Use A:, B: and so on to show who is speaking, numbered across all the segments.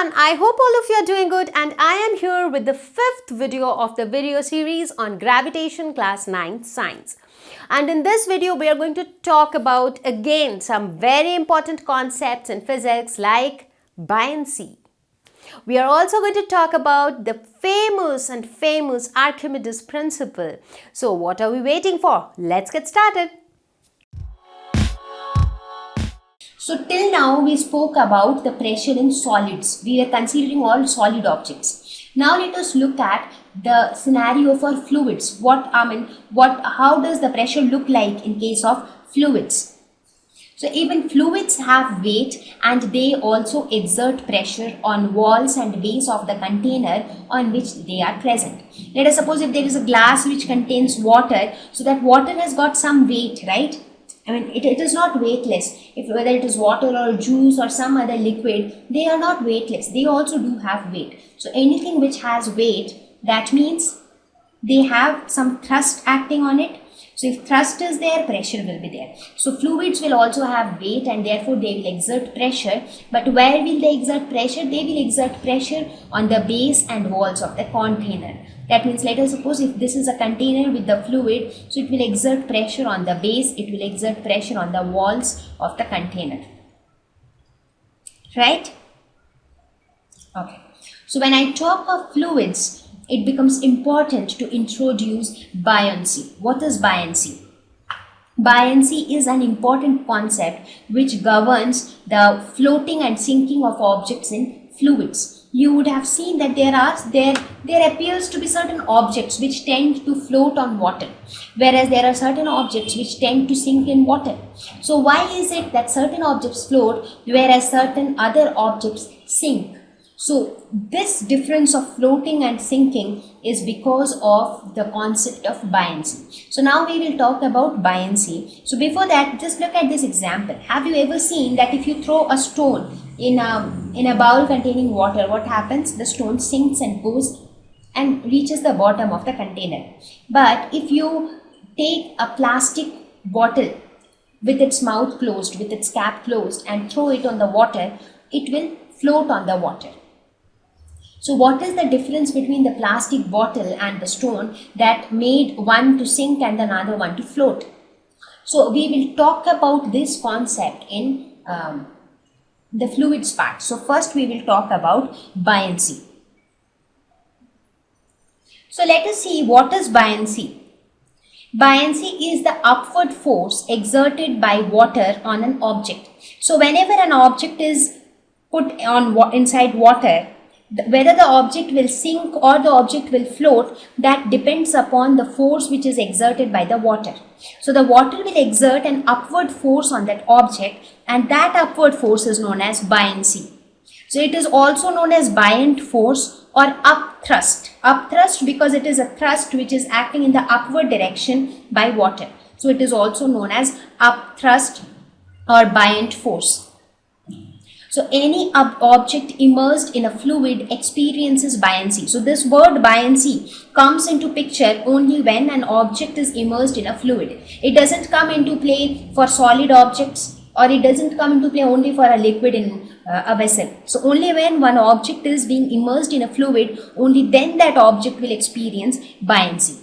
A: everyone, I hope all of you are doing good, and I am here with the 5th video of the video series on Gravitation Class 9 Science. And in this video we are going to talk about again some very important concepts in physics like buoyancy. We are also going to talk about the famous Archimedes principle. So what are we waiting for? Let's get started. So till now we spoke about the pressure in solids. We are considering all solid objects. Now let us look at the scenario for fluids. How does the pressure look like in case of fluids? So even fluids have weight and they also exert pressure on walls and base of the container on which they are present. Let us suppose if there is a glass which contains water, so that water has got some weight, right? It is not weightless. Whether it is water or juice or some other liquid, they are not weightless. They also do have weight. So anything which has weight, that means they have some thrust acting on it. So if thrust is there, pressure will be there. So fluids will also have weight and therefore they will exert pressure. But where will they exert pressure? They will exert pressure on the base and walls of the container. That means let us suppose if this is a container with the fluid, so it will exert pressure on the base, it will exert pressure on the walls of the container. Right? Okay. So when I talk of fluids, it becomes important to introduce buoyancy. What is buoyancy? Buoyancy is an important concept which governs the floating and sinking of objects in fluids. You would have seen that there appears to be certain objects which tend to float on water, whereas there are certain objects which tend to sink in water. So why is it that certain objects float whereas certain other objects sink? So this difference of floating and sinking is because of the concept of buoyancy. So now we will talk about buoyancy. So before that, just look at this example. Have you ever seen that if you throw a stone in a bowl containing water, what happens? The stone sinks and goes and reaches the bottom of the container. But if you take a plastic bottle with its mouth closed, with its cap closed, and throw it on the water, it will float on the water. So what is the difference between the plastic bottle and the stone that made one to sink and another one to float? So we will talk about this concept in the fluids part. So first we will talk about buoyancy. So let us see what is buoyancy. Buoyancy is the upward force exerted by water on an object. So whenever an object is put on inside water, whether the object will sink or the object will float, that depends upon the force which is exerted by the water. So the water will exert an upward force on that object, and that upward force is known as buoyancy. So it is also known as buoyant force or upthrust. Upthrust because it is a thrust which is acting in the upward direction by water. So it is also known as upthrust or buoyant force. So any object immersed in a fluid experiences buoyancy. So this word buoyancy comes into picture only when an object is immersed in a fluid. It doesn't come into play for solid objects, or it doesn't come into play only for a liquid in a vessel. So only when one object is being immersed in a fluid, only then that object will experience buoyancy.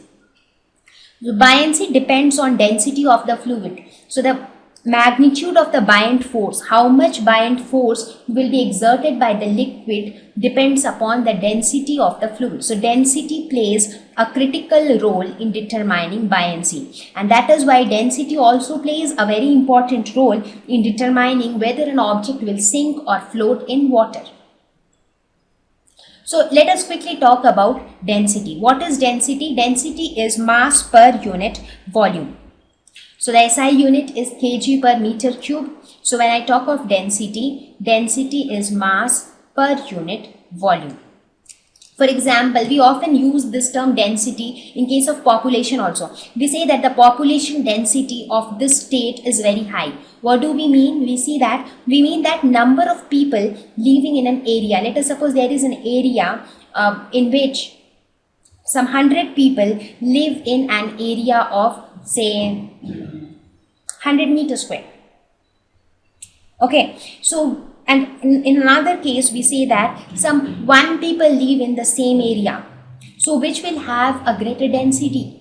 A: The buoyancy depends on density of the fluid. So the magnitude of the buoyant force, how much buoyant force will be exerted by the liquid, depends upon the density of the fluid. So density plays a critical role in determining buoyancy, and that is why density also plays a very important role in determining whether an object will sink or float in water. So let us quickly talk about density. What is density? Density is mass per unit volume. So the SI unit is kg per meter cube. So when I talk of density, density is mass per unit volume. For example, we often use this term density in case of population also. We say that the population density of this state is very high. What do we mean? We mean that number of people living in an area. Let us suppose there is an area in which some 100 people live in an area of say 100 meters square. Okay, so and in another case we say that some one people live in the same area, so which will have a greater density.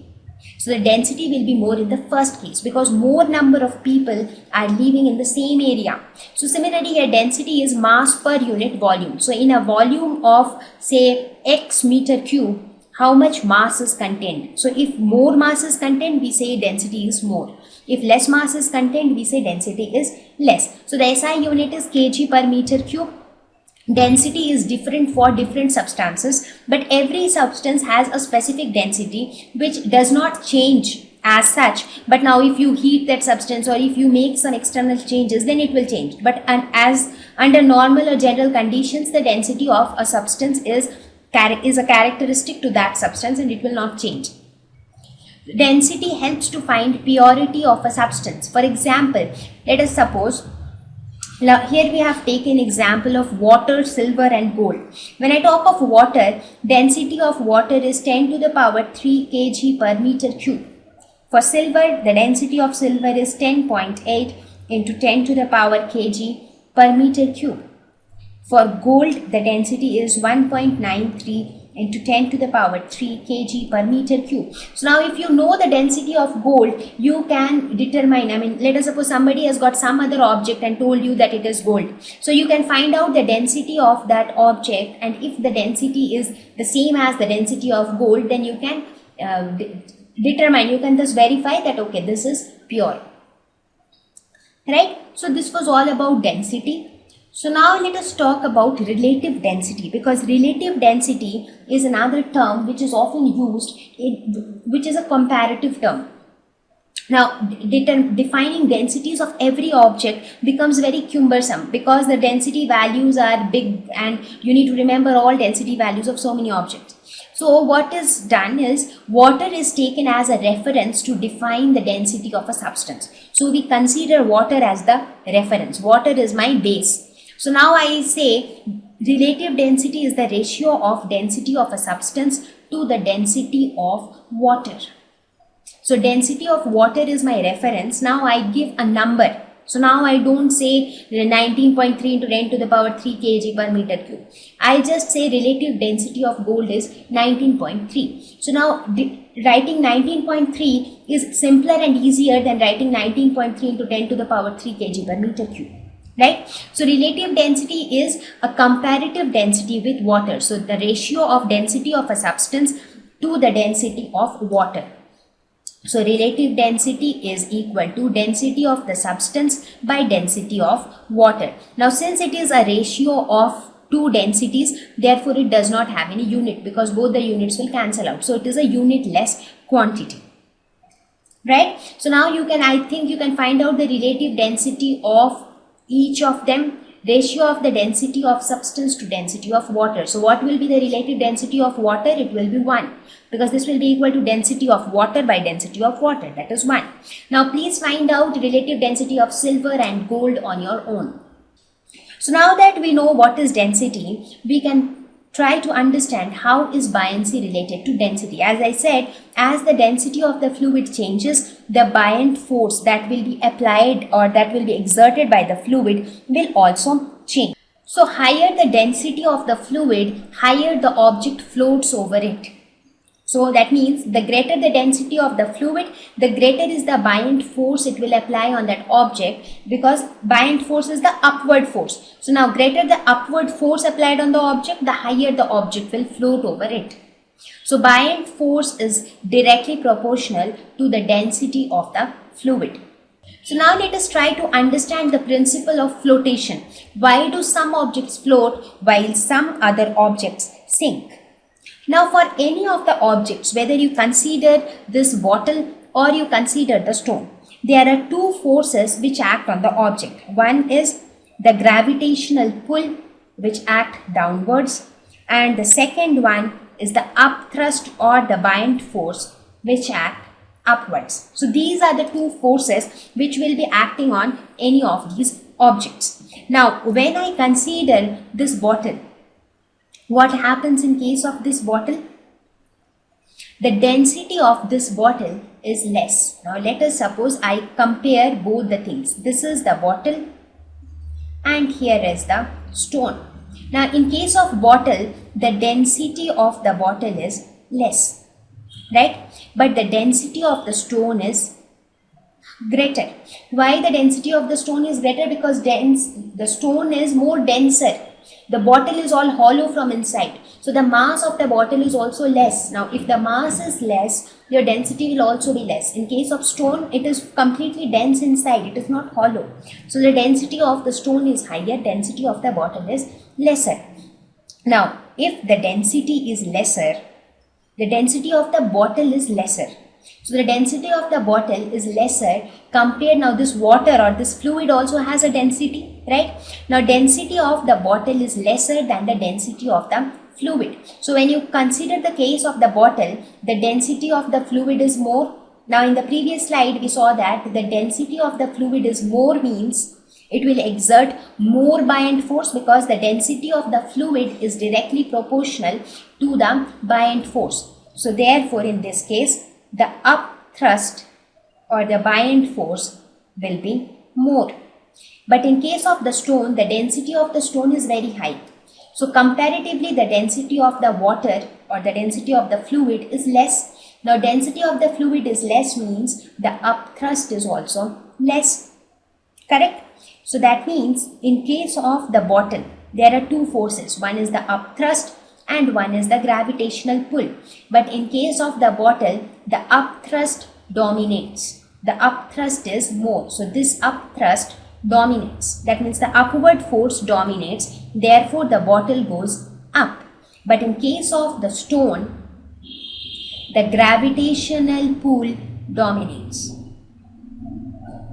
A: So the density will be more in the first case because more number of people are living in the same area. So similarly here density is mass per unit volume. So in a volume of say x meter cube, how much mass is contained? So if more mass is contained, we say density is more. If less mass is contained, we say density is less. So the SI unit is kg per meter cube. Density is different for different substances, but every substance has a specific density which does not change as such. But now if you heat that substance or if you make some external changes, then it will change. But as under normal or general conditions, the density of a substance is a characteristic to that substance and it will not change. Density helps to find purity of a substance. For example, let us suppose, now here we have taken example of water, silver and gold. When I talk of water, density of water is 10 to the power 3 kg per meter cube. For silver, the density of silver is 10.8 into 10 to the power kg per meter cube. For gold, the density is 1.93 into 10 to the power 3 kg per meter cube. So now if you know the density of gold, you can determine, let us suppose somebody has got some other object and told you that it is gold. So you can find out the density of that object, and if the density is the same as the density of gold, then you can determine, you can just verify that okay, this is pure. Right? So this was all about density. So now let us talk about relative density, because relative density is another term which is often used, which is a comparative term. Now defining densities of every object becomes very cumbersome because the density values are big and you need to remember all density values of so many objects. So what is done is water is taken as a reference to define the density of a substance. So we consider water as the reference. Water is my base. So now I say relative density is the ratio of density of a substance to the density of water. So density of water is my reference. Now I give a number. So now I don't say 19.3 into 10 to the power 3 kg per meter cube. I just say relative density of gold is 19.3. So now writing 19.3 is simpler and easier than writing 19.3 into 10 to the power 3 kg per meter cube. Right? So relative density is a comparative density with water. So the ratio of density of a substance to the density of water. So relative density is equal to density of the substance by density of water. Now since it is a ratio of two densities, therefore it does not have any unit because both the units will cancel out. So it is a unitless quantity. Right? So now I think you can find out the relative density of each of them, ratio of the density of substance to density of water. So what will be the relative density of water? It will be 1 because this will be equal to density of water by density of water, that is 1. Now please find out relative density of silver and gold on your own. So now that we know what is density, we can try to understand how is buoyancy related to density. As I said, as the density of the fluid changes, the buoyant force that will be applied or that will be exerted by the fluid will also change. So higher the density of the fluid, higher the object floats over it. So that means the greater the density of the fluid, the greater is the buoyant force it will apply on that object, because buoyant force is the upward force. So now greater the upward force applied on the object, the higher the object will float over it. So buoyant force is directly proportional to the density of the fluid. So now let us try to understand the principle of flotation. Why do some objects float while some other objects sink? Now for any of the objects, whether you consider this bottle or you consider the stone, there are two forces which act on the object. One is the gravitational pull which act downwards, and the second one is the upthrust or the buoyant force which act upwards. So these are the two forces which will be acting on any of these objects. Now when I consider this bottle, what happens in case of this bottle? The density of this bottle is less. Now let us suppose I compare both the things. This is the bottle and here is the stone. Now in case of bottle, the density of the bottle is less, right? But the density of the stone is greater. Why the density of the stone is greater? Because the stone is more denser. The bottle is all hollow from inside. So the mass of the bottle is also less. Now if the mass is less, your density will also be less. In case of stone, it is completely dense inside. It is not hollow. So the density of the stone is higher. Density of the bottle is lesser. Now if the density is lesser, the density of the bottle is lesser. So the density of the bottle is lesser compared, now this water or this fluid also has a density, right? Now density of the bottle is lesser than the density of the fluid. So when you consider the case of the bottle, the density of the fluid is more. Now in the previous slide we saw that the density of the fluid is more means it will exert more buoyant force because the density of the fluid is directly proportional to the buoyant force. So therefore in this case, the upthrust or the buoyant force will be more. But in case of the stone, the density of the stone is very high. So comparatively, the density of the water or the density of the fluid is less. Now density of the fluid is less means the upthrust is also less. Correct? So that means in case of the bottle, there are two forces. One is the upthrust and one is the gravitational pull. But in case of the bottle, the upthrust dominates. The upthrust is more. So this upthrust dominates. That means the upward force dominates. Therefore, the bottle goes up. But in case of the stone, the gravitational pull dominates.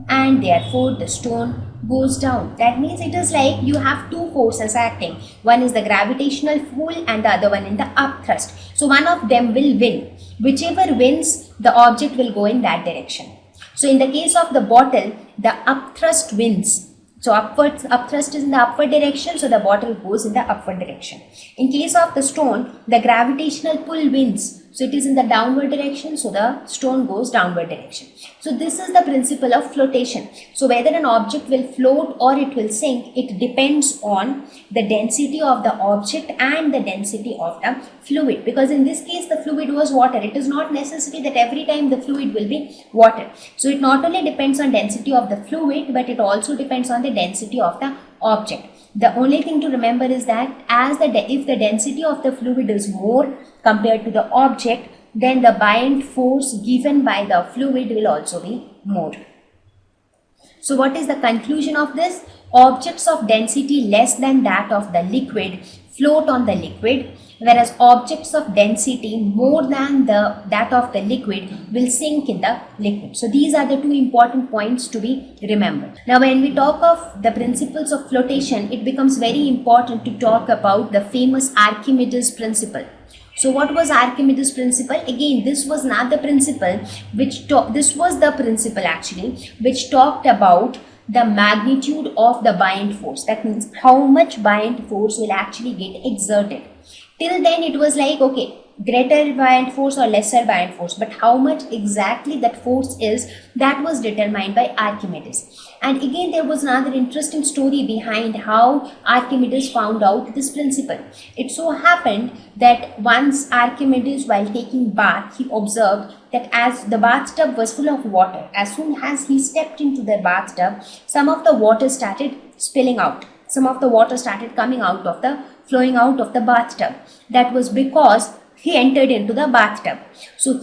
A: And therefore, the stone goes down. That means it is like you have two forces acting. One is the gravitational pull and the other one in the upthrust. So one of them will win. Whichever wins, the object will go in that direction. So in the case of the bottle, the upthrust wins. So upthrust is in the upward direction, so the bottle goes in the upward direction. In case of the stone, the gravitational pull wins. So it is in the downward direction, so the stone goes downward direction. So this is the principle of flotation. So whether an object will float or it will sink, it depends on the density of the object and the density of the fluid. Because in this case, the fluid was water. It is not necessary that every time the fluid will be water. So it not only depends on density of the fluid, but it also depends on the density of the object. The only thing to remember is that if the density of the fluid is more compared to the object, then the buoyant force given by the fluid will also be more. So what is the conclusion of this? Objects of density less than that of the liquid float on the liquid, whereas objects of density more than that of the liquid will sink in the liquid. So these are the two important points to be remembered. Now when we talk of the principles of flotation, it becomes very important to talk about the famous Archimedes principle. So what was Archimedes principle? Again, this was not the principle this was the principle actually which talked about the magnitude of the buoyant force. That means how much buoyant force will actually get exerted. Till then it was like, okay, greater buoyant force or lesser buoyant force, but how much exactly that force is, that was determined by Archimedes. And again, there was another interesting story behind how Archimedes found out this principle. It so happened that once Archimedes, while taking bath, he observed that as the bathtub was full of water, as soon as he stepped into the bathtub, some of the water started spilling out. Some of the water started flowing out of the bathtub. That was because he entered into the bathtub. So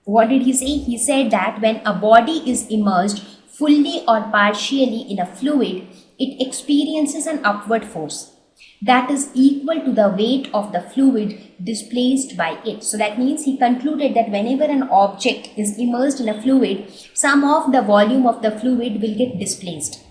A: what did he say? He said that when a body is immersed fully or partially in a fluid, it experiences an upward force that is equal to the weight of the fluid displaced by it. So that means he concluded that whenever an object is immersed in a fluid, some of the volume of the fluid will get displaced.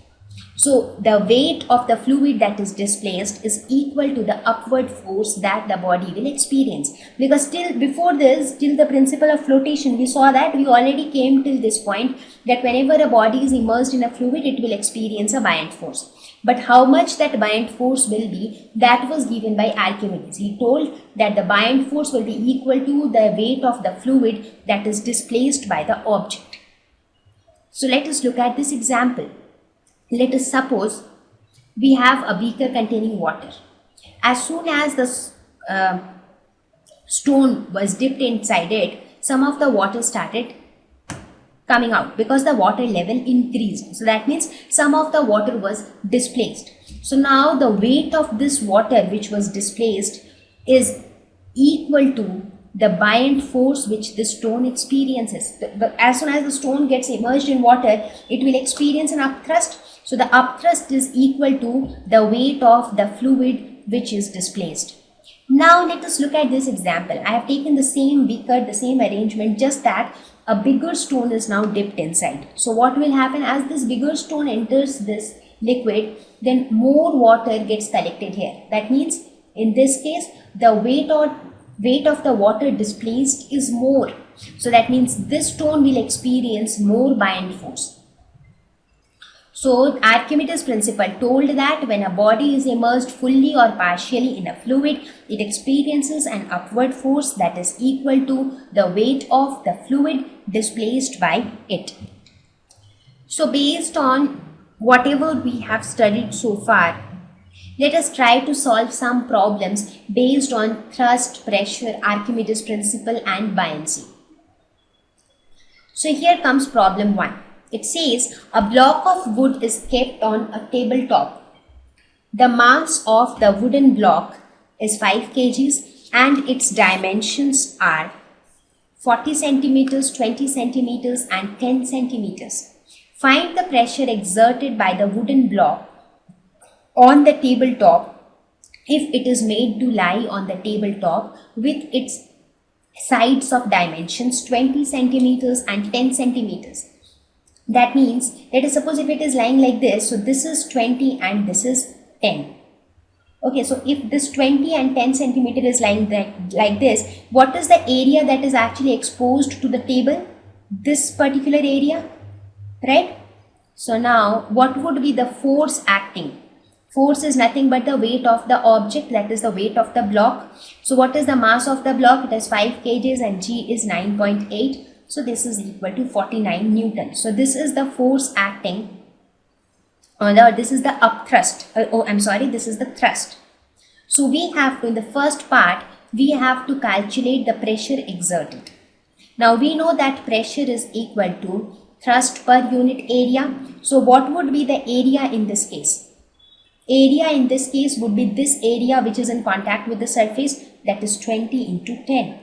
A: So the weight of the fluid that is displaced is equal to the upward force that the body will experience. Because till the principle of flotation, we saw that we already came till this point that whenever a body is immersed in a fluid, it will experience a buoyant force. But how much that buoyant force will be, that was given by Archimedes. He told that the buoyant force will be equal to the weight of the fluid that is displaced by the object. So let us look at this example. Let us suppose we have a beaker containing water. As soon as the stone was dipped inside it, some of the water started coming out because the water level increased. So that means some of the water was displaced. So now the weight of this water which was displaced is equal to the buoyant force which the stone experiences. As soon as the stone gets immersed in water, it will experience an upthrust. So the upthrust is equal to the weight of the fluid which is displaced. Now let us look at this example. I have taken the same beaker, the same arrangement, just that a bigger stone is now dipped inside. So what will happen as this bigger stone enters this liquid, then more water gets collected here. That means in this case the weight of the water displaced is more. So that means this stone will experience more buoyant force. So Archimedes' principle told that when a body is immersed fully or partially in a fluid, it experiences an upward force that is equal to the weight of the fluid displaced by it. So based on whatever we have studied so far, let us try to solve some problems based on thrust, pressure, Archimedes' principle and buoyancy. So here comes problem 1. It says a block of wood is kept on a tabletop. The mass of the wooden block is 5 kgs and its dimensions are 40 centimeters, 20 centimeters and 10 centimeters. Find the pressure exerted by the wooden block on the tabletop if it is made to lie on the tabletop with its sides of dimensions 20 centimeters and 10 centimeters. That means, let us suppose if it is lying like this, so this is 20 and this is 10. Okay, so if this 20 and 10 centimeter is lying like this, what is the area that is actually exposed to the table? This particular area, right? So now, what would be the force acting? Force is nothing but the weight of the object, that is the weight of the block. So what is the mass of the block? It is 5 kgs and G is 9.8. So this is equal to 49 Newton. So this is the force acting, or this is the upthrust. This is the thrust. So we have to, in the first part, we have to calculate the pressure exerted. Now we know that pressure is equal to thrust per unit area. So what would be the area in this case? Area in this case would be this area which is in contact with the surface, that is 20 into 10.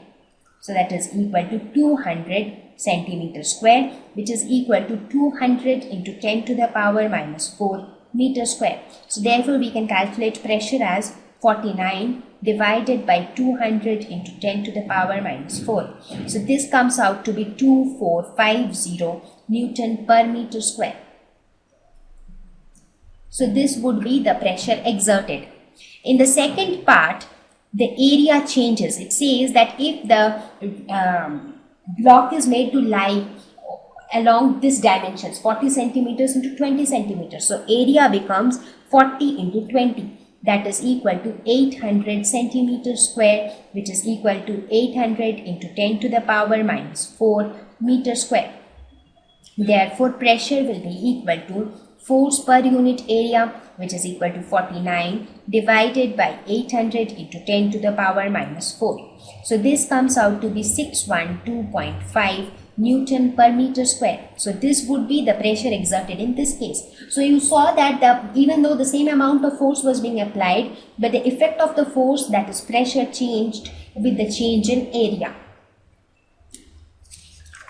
A: So that is equal to 200 centimeter square, which is equal to 200 into 10 to the power minus 4 meter square. So therefore we can calculate pressure as 49 divided by 200 into 10 to the power minus 4. So this comes out to be 2450 Newton per meter square. So this would be the pressure exerted. In the second part, the area changes. It says that if the block is made to lie along this dimensions, 40 centimeters into 20 centimeters. So area becomes 40 into 20. That is equal to 800 centimeters square, which is equal to 800 into 10 to the power minus 4 meter square. Therefore, pressure will be equal to force per unit area, which is equal to 49 divided by 800 into 10 to the power minus 4. So this comes out to be 612.5 Newton per meter square. So this would be the pressure exerted in this case. So you saw that even though the same amount of force was being applied, but the effect of the force, that is pressure, changed with the change in area.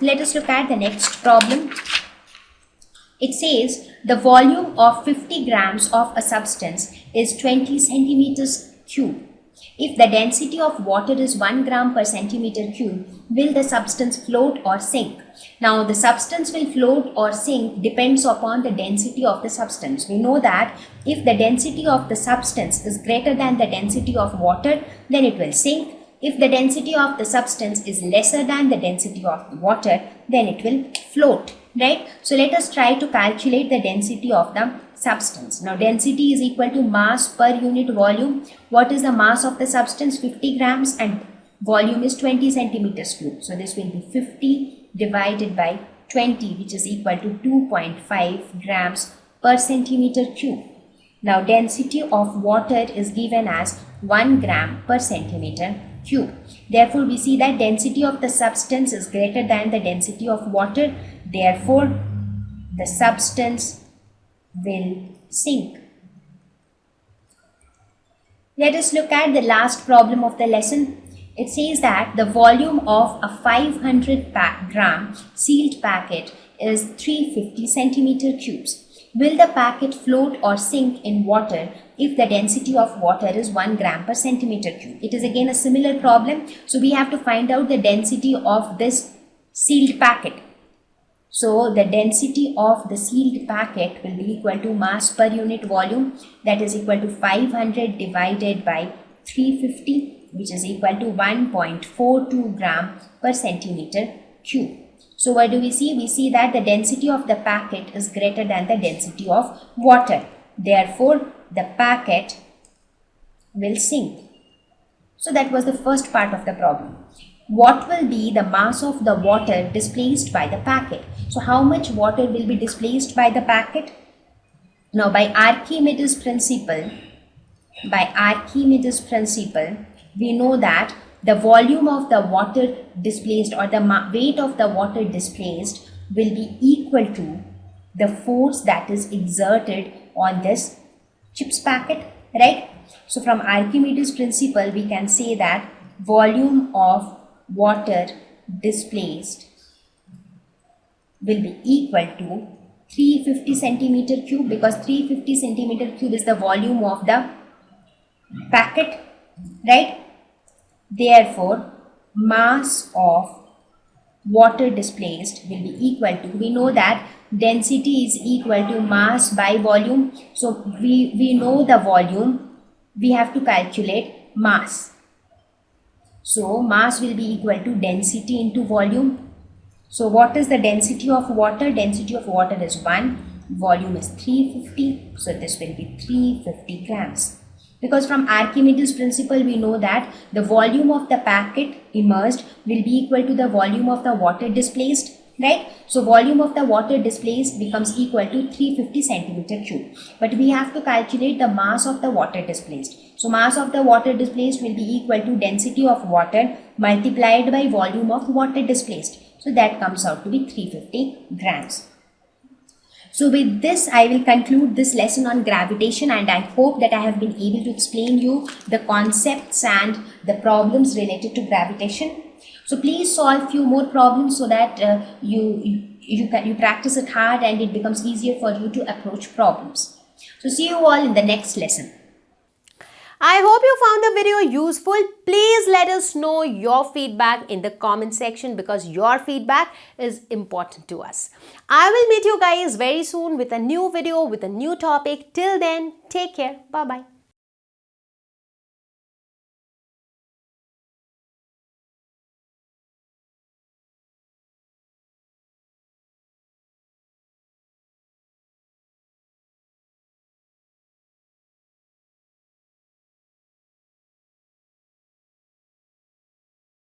A: Let us look at the next problem. It says the volume of 50 grams of a substance is 20 centimeters cube. If the density of water is 1 gram per centimeter cube, will the substance float or sink? Now the substance will float or sink depends upon the density of the substance. We know that if the density of the substance is greater than the density of water, then it will sink. If the density of the substance is lesser than the density of the water, then it will float. Right? So let us try to calculate the density of the substance. Now density is equal to mass per unit volume. What is the mass of the substance? 50 grams and volume is 20 centimeters cube. So this will be 50 divided by 20, which is equal to 2.5 grams per centimeter cube. Now density of water is given as 1 gram per centimeter cube. Therefore, we see that density of the substance is greater than the density of water. Therefore, the substance will sink. Let us look at the last problem of the lesson. It says that the volume of a 500 gram sealed packet is 350 centimeter cubes. Will the packet float or sink in water if the density of water is 1 gram per centimeter cube? It is again a similar problem. So we have to find out the density of this sealed packet. So the density of the sealed packet will be equal to mass per unit volume, that is equal to 500 divided by 350, which is equal to 1.42 gram per centimeter cube. So what do we see? We see that the density of the packet is greater than the density of water. Therefore, the packet will sink. So that was the first part of the problem. What will be the mass of the water displaced by the packet? So how much water will be displaced by the packet? Now by Archimedes principle, we know that the volume of the water displaced or the weight of the water displaced will be equal to the force that is exerted on this chips packet, right? So from Archimedes principle, we can say that volume of water displaced will be equal to 350 centimeter cube, because 350 centimeter cube is the volume of the packet, right? Therefore, mass of water displaced will be equal to, we know that density is equal to mass by volume. So we know the volume, we have to calculate mass. So mass will be equal to density into volume. So what is the density of water? Density of water is 1, volume is 350. So this will be 350 grams. Because from Archimedes principle, we know that the volume of the packet immersed will be equal to the volume of the water displaced, right? So volume of the water displaced becomes equal to 350 centimeter cube. But we have to calculate the mass of the water displaced. So mass of the water displaced will be equal to density of water multiplied by volume of water displaced. So that comes out to be 350 grams. So with this, I will conclude this lesson on gravitation, and I hope that I have been able to explain you the concepts and the problems related to gravitation. So please solve few more problems so that you practice it hard and it becomes easier for you to approach problems. So see you all in the next lesson.
B: I hope you found the video useful. Please let us know your feedback in the comment section, because your feedback is important to us. I will meet you guys very soon with a new video with a new topic. Till then, take care. Bye-bye.